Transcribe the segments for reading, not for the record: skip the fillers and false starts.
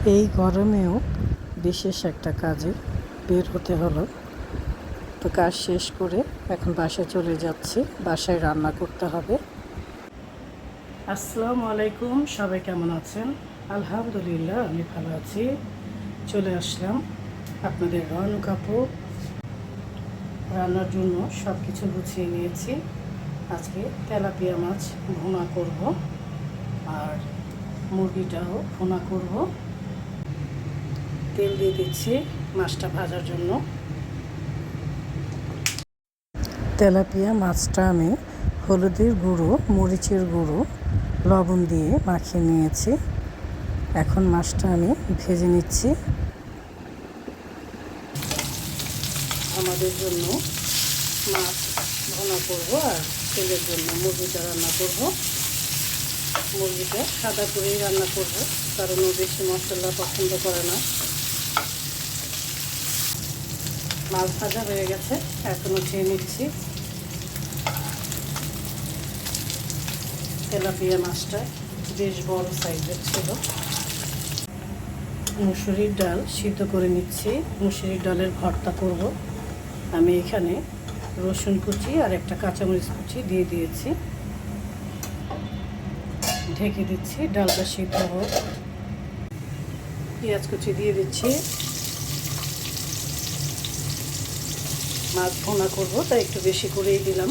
এই গরমেও বিশেষ একটা কাজে বের হতে হলো। তো কাজ শেষ করে এখন বাসায় চলে যাচ্ছি, বাসায় রান্না করতে হবে। আসসালামু আলাইকুম, সবাই কেমন আছেন? আলহামদুলিল্লাহ, আমি ভালো আছি। চলে আসলাম আপনাদের রনক আপু রান্নার জন্য সব কিছু গুছিয়ে নিয়েছি। আজকে তেলাপিয়া মাছ ভুনা করব, আর মুরগিটাও ভুনা করব। তেল দিয়ে দিচ্ছি মাছটা ভাজার জন্য। তেলাপিয়া মাছটা আমি হলুদের গুঁড়ো, মরিচের গুঁড়ো, লবণ দিয়ে মাখিয়ে নিয়েছি। এখন মাছটা আমি ভেজে নিচ্ছি। আমাদের জন্য মাছ ভুনা করব, আর ছেলের জন্য মুরগিটা রান্না করব। মুরগিটা সাদা করেই রান্না করব, কারণ ও বেশি মশলা পছন্দ করে না। মাছ ভাজা হয়ে গেছে, এখন উঠিয়ে নিচ্ছি। তেলাপিয়া মাছটা বেশ বড় সাইজের ছিল। মুসুরির ডাল সিদ্ধ করে নিচ্ছি। মুসুরির ডালের ভর্তা করব। আমি এখানে রসুন কুচি আর একটা কাঁচামরিচ কুচি দিয়ে দিয়েছি। ঢেকে দিচ্ছি, ডালটা সিদ্ধ হোক। পেঁয়াজ কুচি দিয়ে দিচ্ছি। মাছ ভুনা করব, তাই একটু বেশি করেই দিলাম।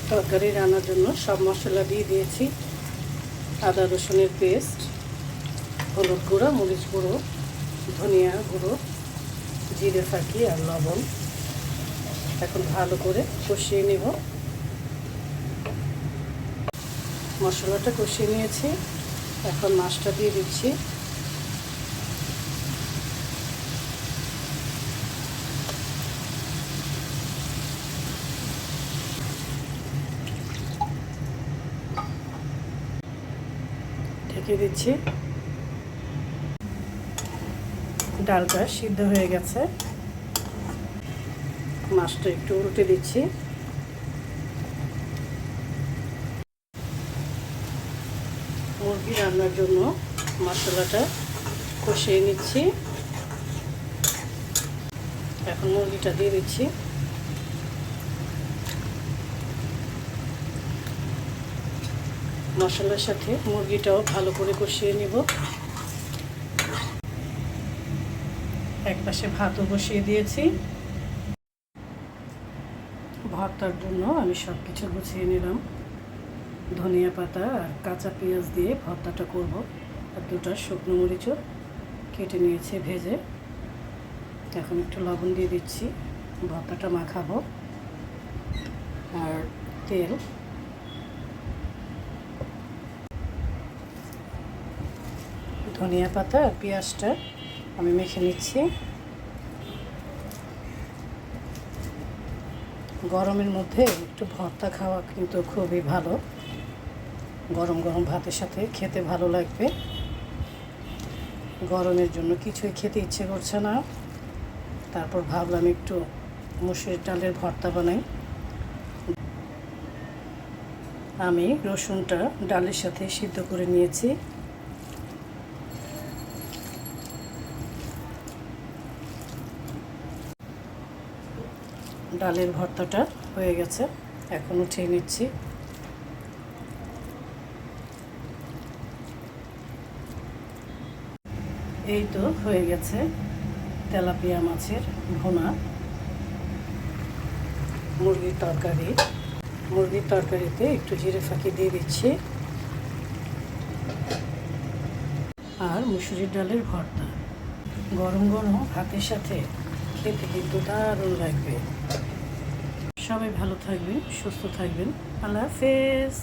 তরকারি রান্নার জন্য সব মশলা দিয়ে দিয়েছি। আদা রসুনের পেস্ট, হলুদ গুঁড়ো, মরিচ গুঁড়ো, ধনিয়া গুঁড়ো, জিরে ফাঁকি আর লবণ। এখন ভালো করে কষিয়ে নেব। মশলাটা কষিয়ে নিয়েছি, এখন মাছটা দিয়ে দিচ্ছি। ঢেকে দিচ্ছি। ডালটা সিদ্ধ হয়ে গেছে, মাছটা একটু উল্টে দিচ্ছি। মুরগি রান্নার জন্য মশলাটা কষিয়ে নিচ্ছি। এখন মুরগিটা দিয়ে দিচ্ছি। মশলার সাথে মুরগিটাও ভালো করে কষিয়ে নেব। একপাশে ভাতও বসিয়ে দিয়েছি। ভর্তার জন্য আমি সব কিছু গুছিয়ে নিলাম। ধনিয়া পাতা আর কাঁচা পেঁয়াজ দিয়ে ভর্তাটা করব। আর দুটো শুকনো মরিচও কেটে নিয়েছি ভেজে। এখন একটু লবণ দিয়ে দিচ্ছি, ভর্তাটা মাখাবো। আর তেল, ধনিয়া পাতা আর পেঁয়াজটা আমি মেখে নিচ্ছি। গরমের মধ্যে একটু ভর্তা খাওয়া কিন্তু খুবই ভালো। গরম গরম ভাতের সাথে খেতে ভালো লাগবে। গরমের জন্য কিছুই খেতে ইচ্ছে করছে না, তারপর ভাবলাম একটু মুসুরির ডালের ভর্তা বানাই। আমি রসুনটা ডালের সাথে সিদ্ধ করে নিয়েছি। ডালের ভর্তাটা হয়ে গেছে, এখন উঠিয়ে নিচ্ছি। এই তো হয়ে গেছে তেলাপিয়া মাছের ভুনা। মুরগির তরকারিতে একটু জিরে ফাঁকি দিয়ে দিচ্ছি, আর মুসুরির ডালের ভর্তা। গরম গরম ভাতের সাথে খেতে কিন্তু দারুণ লাগবে। সবাই ভালো থাকবেন, সুস্থ থাকবেন। আল্লাহ হাফেজ।